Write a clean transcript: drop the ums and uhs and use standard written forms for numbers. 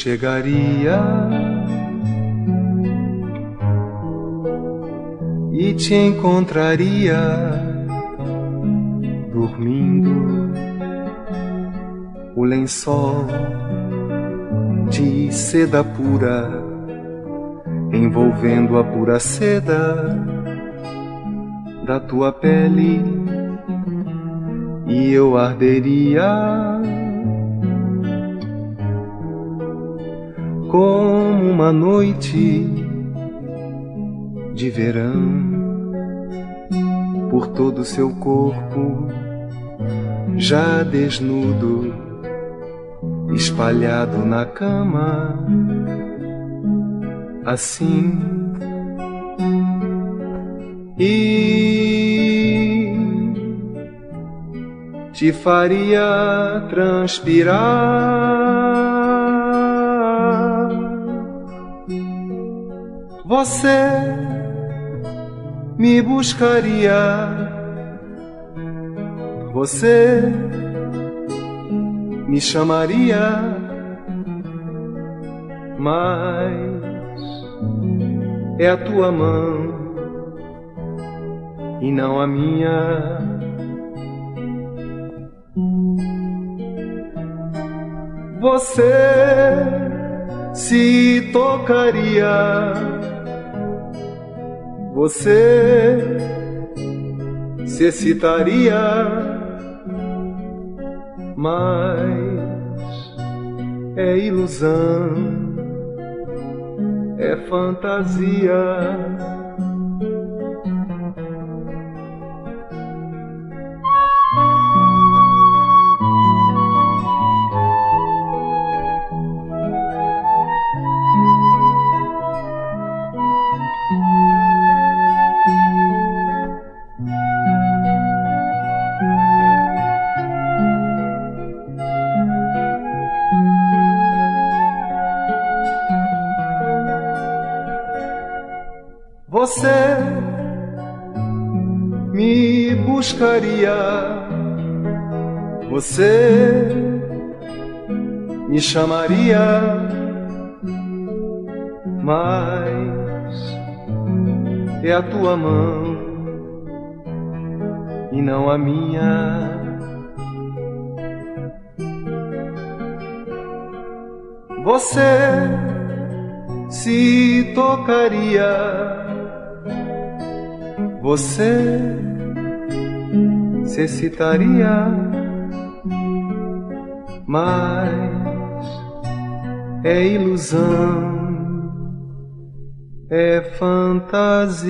chegaria e te encontraria dormindo. O lençol de seda pura envolvendo a pura seda da tua pele, e eu arderia como uma noite de verão por todo seu corpo já desnudo, espalhado na cama, assim. E te faria transpirar. Você me buscaria, você me chamaria, mas é a tua mão e não a minha. Você se tocaria, você se excitaria, mas é ilusão, é fantasia. Você me buscaria, você me chamaria, mas é a tua mão e não a minha. Você se tocaria, você se excitaria, mas é ilusão, é fantasia.